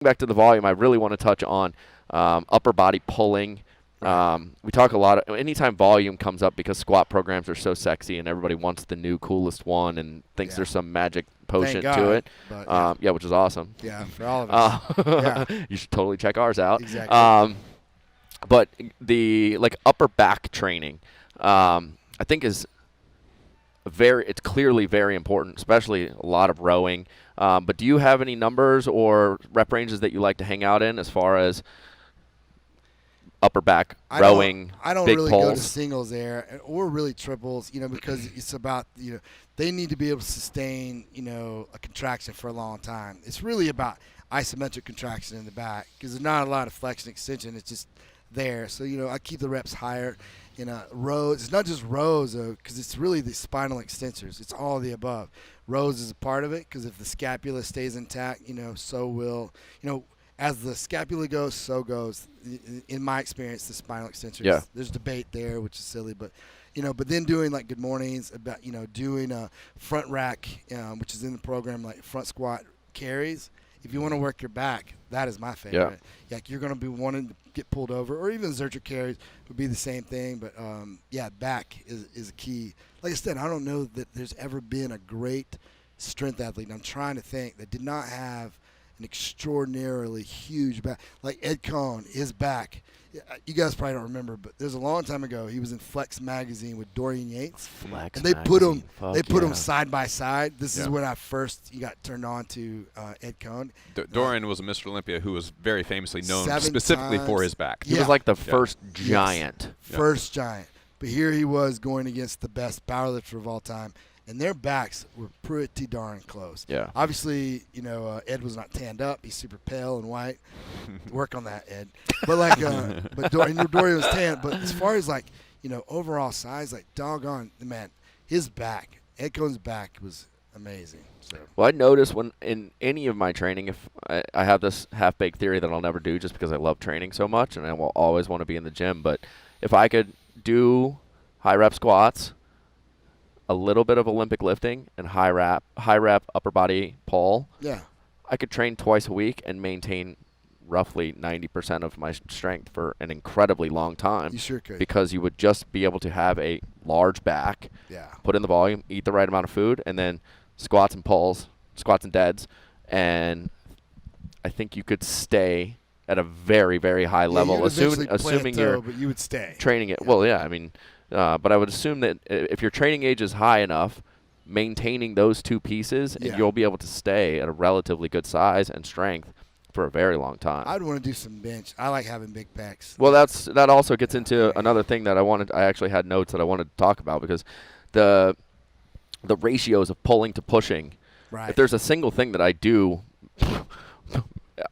back to the volume, I really want to touch on upper body pulling. We talk a lot anytime volume comes up, because squat programs are so sexy and everybody wants the new coolest one and thinks there's some magic potion to it. But yeah, which is awesome. Yeah, for all of us. You should totally check ours out. Exactly. But the upper back training, I think it's clearly very important, especially a lot of rowing. But do you have any numbers or rep ranges that you like to hang out in as far as upper back rowing? I don't big really pulls? go to singles there or really triples, because it's about, they need to be able to sustain, a contraction for a long time. It's really about isometric contraction in the back, because there's not a lot of flexion extension. It's just there. So, I keep the reps higher. Rows, it's not just rows, because it's really the spinal extensors. It's all of the above. Rows is a part of it, because if the scapula stays intact, so will, as the scapula goes, so goes, in my experience, the spinal extensors. Yeah. There's debate there, which is silly, but but then doing like good mornings, about doing a front rack, which is in the program, like front squat carries. If you want to work your back, that is my favorite. Yeah. Like you're going to be wanting to get pulled over, or even Zercher carries would be the same thing. But back is a key. Like I said, I don't know that there's ever been a great strength athlete, and I'm trying to think, that did not have an extraordinarily huge back. Like Ed Cohn, his back. You guys probably don't remember, but there's a long time ago he was in Flex magazine with Dorian Yates. Flex and they magazine. put him side by side. This is when I first got turned on to Ed Cohn. Dorian was a Mr. Olympia who was very famously known 7 specifically times. for his back. He was like the first giant. First giant. But here he was going against the best powerlifter of all time, and their backs were pretty darn close. Yeah. Obviously, Ed was not tanned up. He's super pale and white. Work on that, Ed. But Dorian was tanned. But as far as overall size, doggone, man, his back, Ed Cohn's back was amazing. So. Well, I notice when in any of my training, if I have this half-baked theory that I'll never do just because I love training so much and I will always want to be in the gym, but if I could do high-rep squats, a little bit of Olympic lifting, and high rep upper body pull, I could train twice a week and maintain roughly 90% of my strength for an incredibly long time. You sure could. Because you would just be able to have a large back, put in the volume, eat the right amount of food, and then squats and pulls, squats and deads, and I think you could stay at a very, very high level, assuming you're but you would stay. training it. Well, I mean, but I would assume that if your training age is high enough, maintaining those two pieces, and you'll be able to stay at a relatively good size and strength for a very long time. I'd want to do some bench. I like having big pecs. Well, that also gets into another thing that I actually had notes that I wanted to talk about, because the ratios of pulling to pushing. Right. If there's a single thing that I do,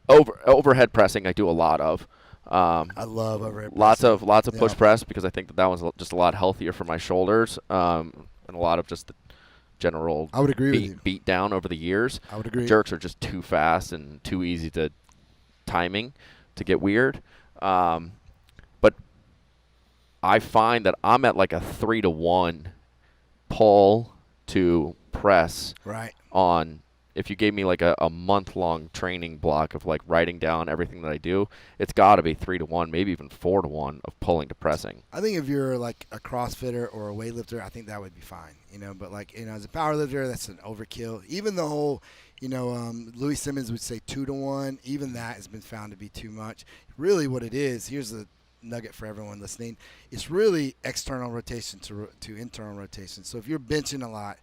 overhead pressing I do a lot of. I love overhead pressing. Lots of push press, because I think that one's just a lot healthier for my shoulders, and a lot of just the general I would agree with you. Beat down over the years. I would agree. Jerks are just too fast and too easy to timing to get weird. But I find that I'm at like a 3-to-1 pull to press on. If you gave me like a month-long training block of like writing down everything that I do, it's got to be 3-to-1, maybe even 4-to-1 of pulling to pressing. I think if you're like a CrossFitter or a weightlifter, I think that would be fine. But as a powerlifter, that's an overkill. Even the whole, Louis Simmons would say 2-to-1. Even that has been found to be too much. Really, what it is, here's the nugget for everyone listening. It's really external rotation to internal rotation. So if you're benching a lot,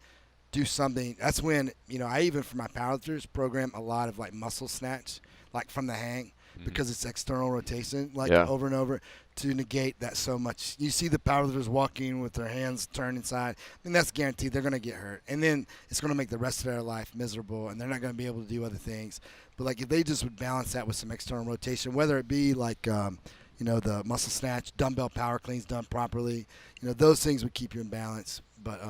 do something. That's when, I even for my powerlifters program a lot of like muscle snatch, like from the hang, because it's external rotation, over and over to negate that so much. You see the powerlifters walking with their hands turned inside, and that's guaranteed they're going to get hurt. And then it's going to make the rest of their life miserable, and they're not going to be able to do other things. But like if they just would balance that with some external rotation, whether it be like, the muscle snatch, dumbbell power cleans done properly, those things would keep you in balance. But,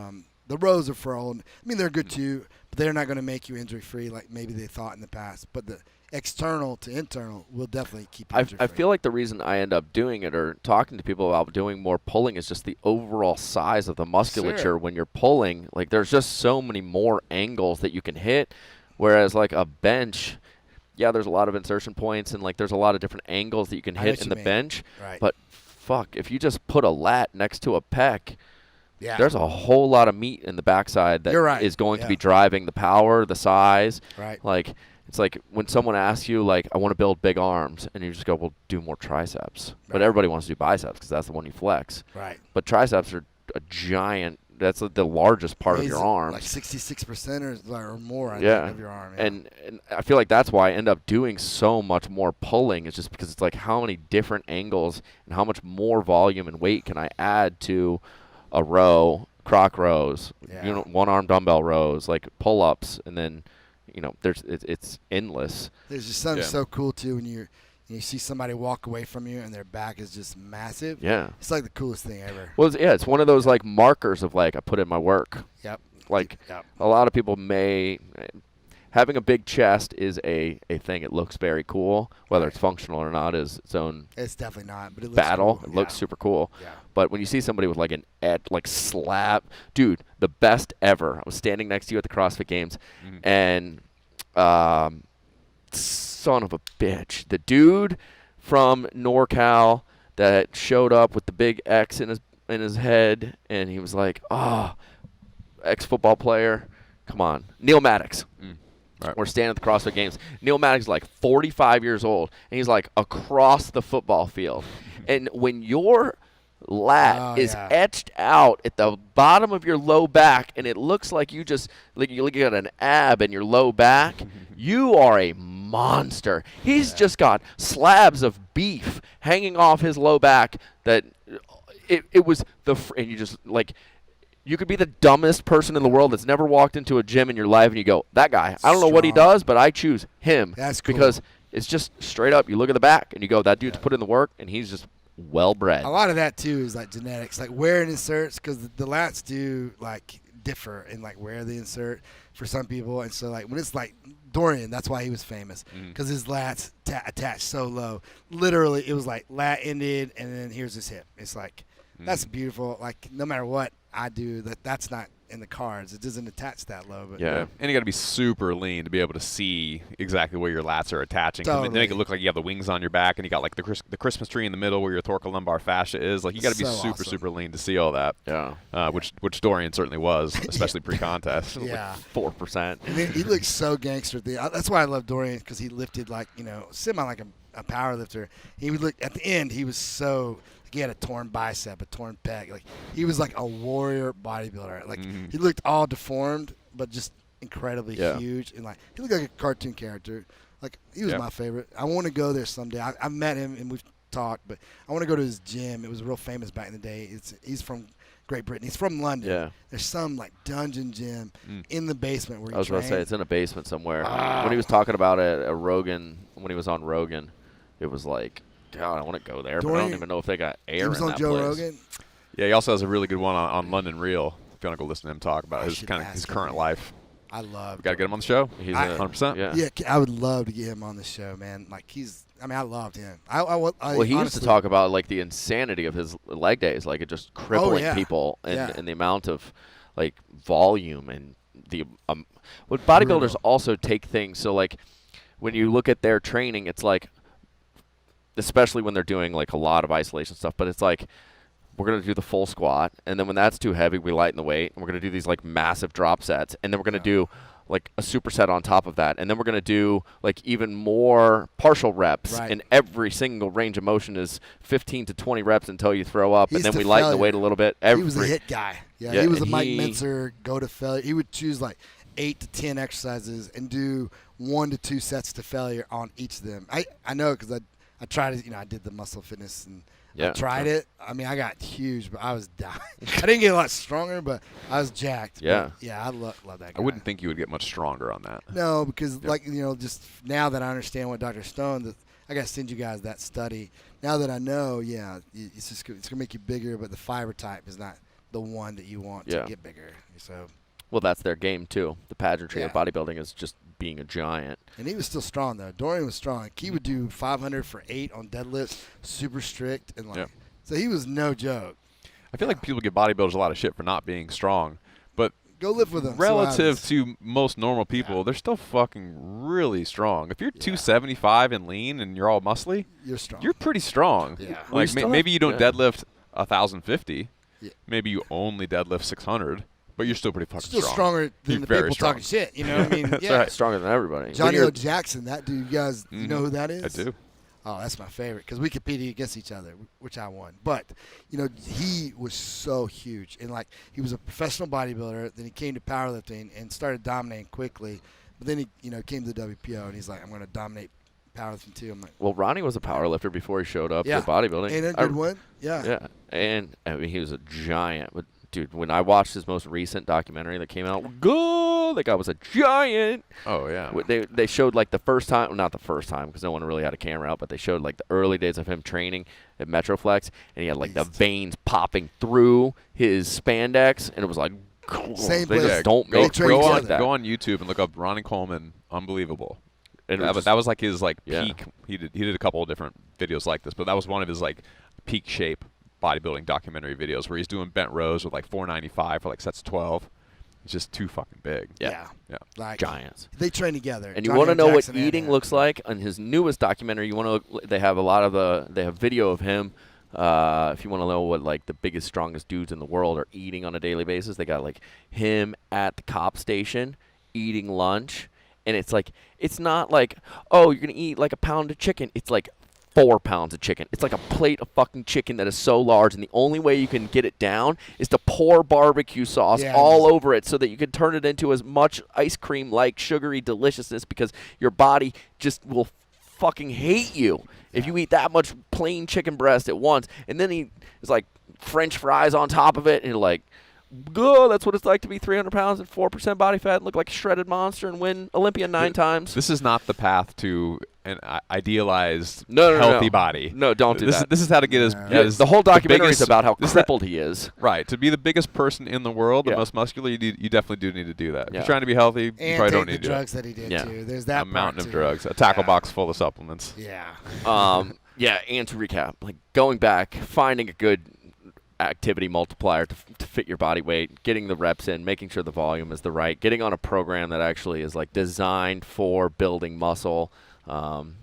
the rows are for all. I mean, they're good too, but they're not going to make you injury-free like maybe they thought in the past. But the external to internal will definitely keep you injury-free. I feel like the reason I end up doing it or talking to people about doing more pulling is just the overall size of the musculature when you're pulling. Like, there's just so many more angles that you can hit, whereas like a bench, yeah, there's a lot of insertion points and like there's a lot of different angles that you can I know hit what in you the mean. bench. Right. But fuck, if you just put a lat next to a pec, Yeah. there's a whole lot of meat in the backside that You're right. is going to Yeah. be driving the power, the size. Right. Like it's like when someone asks you like, I want to build big arms, and you just go, well, do more triceps. But Right. everybody wants to do biceps because that's the one you flex. Right. But triceps are a giant. That's the largest part of He's your arm. Like 66% or more, I Yeah. think, of your arm. Yeah. And I feel like that's why I end up doing so much more pulling. It's just because it's like how many different angles and how much more volume and weight can I add to a row, croc rows, Yeah. one arm dumbbell rows, like pull ups, and then it's endless. There's just something Yeah. so cool too when you see somebody walk away from you and their back is just massive. Yeah. It's like the coolest thing ever. Well, it's one of those like markers of like I put in my work. Yep. Like Yep. a lot of people having a big chest is a thing. It looks very cool. Whether it's functional or not is its own It's definitely not, but it looks battle. cool. It looks Yeah. super cool. Yeah. But when you see somebody with like like slap, dude, the best ever. I was standing next to you at the CrossFit Games, and son of a bitch, the dude from NorCal that showed up with the big X in his head, and he was like, ex-football player. Come on, Neil Maddox. Right. We're standing at the CrossFit Games. Neil Maddox is like 45 years old, and he's like across the football field. And when your lat is yeah. etched out at the bottom of your low back, and it looks like you look at an ab in your low back, you are a monster. He's just got slabs of beef hanging off his low back that it was and you just like. You could be the dumbest person in the world that's never walked into a gym in your life, and you go, that guy, I don't know what he Strong. does, but I choose him. That's cool. Because it's just straight up, you look at the back, and you go, that dude's put in the work, and he's just well-bred. A lot of that too is like genetics, like wearing inserts, because the lats do like differ in like where they insert for some people, and so like when it's like Dorian, that's why he was famous, because his lats attached so low. Literally, it was like lat ended, and then here's his hip. It's like that's beautiful. Like no matter what I do, that's not in the cards. It doesn't attach that low. But Yeah. And you got to be super lean to be able to see exactly where your lats are attaching. 'Cause They make it look like you have the wings on your back, and you got like the Christmas tree in the middle where your thoracolumbar fascia is. Like you got to be So super awesome. super lean to see all that. Yeah. Which Dorian certainly was, especially pre-contest. Yeah. 4%. And then he looks so gangster. That's why I love Dorian, because he lifted like semi like a power lifter. He would look at the end. He was so. He had a torn bicep, a torn pec. Like he was like a warrior bodybuilder. Like he looked all deformed, but just incredibly huge, and like he looked like a cartoon character. Like he was my favorite. I want to go there someday. I met him and we've talked, but I want to go to his gym. It was real famous back in the day. He's from Great Britain. He's from London. Yeah. There's some like dungeon gym in the basement where he I was about to say, trained. it's in a basement somewhere. When he was talking about it at Rogan, when he was on Rogan, it was like, God, I want to go there, but I don't even know if they got air He was in on that Joe place. Rogan. Yeah, he also has a really good one on London Real. If you want to go listen to him talk about I his should kind of ask his him. current life, I love. we got to get him on the show. He's 100%. Yeah. Yeah, I would love to get him on the show, man. Like I loved him. Well, Well, he used to talk about like the insanity of his leg days, like it just crippling yeah. people, and, Yeah. and the amount of like volume and the what bodybuilders Brutal. also take things. So like when you look at their training, it's like, especially when they're doing like a lot of isolation stuff, but it's like we're gonna do the full squat, and then when that's too heavy, we lighten the weight, and we're gonna do these like massive drop sets, and then we're gonna do like a superset on top of that, and then we're going to do like even more partial reps, Right. and every single range of motion is 15 to 20 reps until you throw up, He's and then to we lighten the failure. weight a little bit. He was a hit guy. Yeah, Yeah, he was a and Mike he- Mentzer go to failure. He would choose like 8 to 10 exercises and do 1 to 2 sets to failure on each of them. I know because I tried it. I did the muscle fitness and I tried it. I mean, I got huge, but I was dying. I didn't get a lot stronger, but I was jacked. Yeah. But yeah, I love that guy. I wouldn't think you would get much stronger on that. No, because just now that I understand what Dr. Stone, I got to send you guys that study. Now that I know, it's going to make you bigger, but the fiber type is not the one that you want to get bigger. So. Well, that's their game too. The pageantry of Yeah. bodybuilding is just being a giant. And he was still strong though. Dorian was strong. He would do 500 for 8 on deadlifts, super strict, and so he was no joke. I feel like people give bodybuilders a lot of shit for not being strong, but Go lift with them. Relative to most normal people, they're still fucking really strong. If you're 275 and lean and you're all muscly, you're strong. You're pretty strong. Yeah. Like maybe you don't deadlift 1,050. Yeah. Maybe you only deadlift 600. But you're still pretty fucking still strong. Stronger than the people talking shit. You know what I mean? That's right. Stronger than everybody. Johnny O. Jackson, that dude, you guys, you know who that is? I do. Oh, that's my favorite because we competed against each other, which I won. But, you know, he was so huge. And, like, he was a professional bodybuilder. Then he came to powerlifting and started dominating quickly. But then he, you know, came to the WPO, and he's like, I'm going to dominate powerlifting too. I'm like, well, Ronnie was a powerlifter before he showed up to bodybuilding. And a good one. Yeah. Yeah. And, I mean, he was a giant. But, dude, when I watched his most recent documentary that came out, that guy was a giant. Oh, yeah. They showed, like, the first time, well, not the first time because no one really had a camera out, but they showed, like, the early days of him training at Metroflex, and he had, like, the veins popping through his spandex, and it was like, same they place. just don't They make train tricks together. like that. Go on YouTube and look up Ronnie Coleman. Unbelievable. And that was like his peak. He did a couple of different videos like this, but that was one of his like peak shape bodybuilding documentary videos where he's doing bent rows with like 495 for like sets of 12. It's just too fucking big. Yeah. Like, giants. They train together. And you want to know what eating looks like on his newest documentary? You want to? They have a lot of they have video of him. If you want to know what like the biggest, strongest dudes in the world are eating on a daily basis, they got like him at the cop station eating lunch, and it's like it's not like, oh, you're gonna eat like a pound of chicken. It's like 4 pounds of chicken. It's like a plate of fucking chicken that is so large, and the only way you can get it down is to pour barbecue sauce all over it so that you can turn it into as much ice cream-like sugary deliciousness because your body just will fucking hate you if you eat that much plain chicken breast at once. And then he is like French fries on top of it, and you're like, oh, that's what it's like to be 300 pounds and 4% body fat and look like a shredded monster and win Olympia 9 times. This is not the path to an idealized healthy body. No, don't do that. This is how to get as the whole documentary is about how crippled he is. Right. To be the biggest person in the world, the most muscular, you definitely do need to do that. If you're trying to be healthy, you probably don't need to do the drugs that he did too. There's that a mountain of drugs. A tackle box full of supplements. Yeah. And to recap, like going back, finding a good activity multiplier to fit your body weight, getting the reps in, making sure the volume is the right, getting on a program that actually is like designed for building muscle, and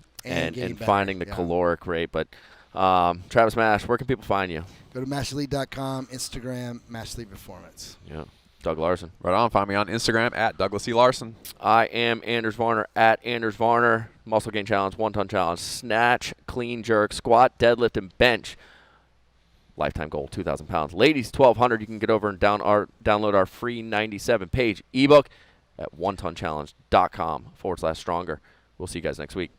finding the caloric rate. But Travis Mash, where can people find you? Go to mashelite.com, Instagram, Mashelite Performance. Yeah. Doug Larson. Right on. Find me on Instagram at Douglas E. Larson. I am Anders Varner at Anders Varner. Muscle gain challenge, 1-ton challenge, snatch, clean jerk, squat, deadlift, and bench. Lifetime goal, 2,000 pounds. Ladies, 1,200. You can get over and download our free 97-page ebook at onetonchallenge.com/stronger. We'll see you guys next week.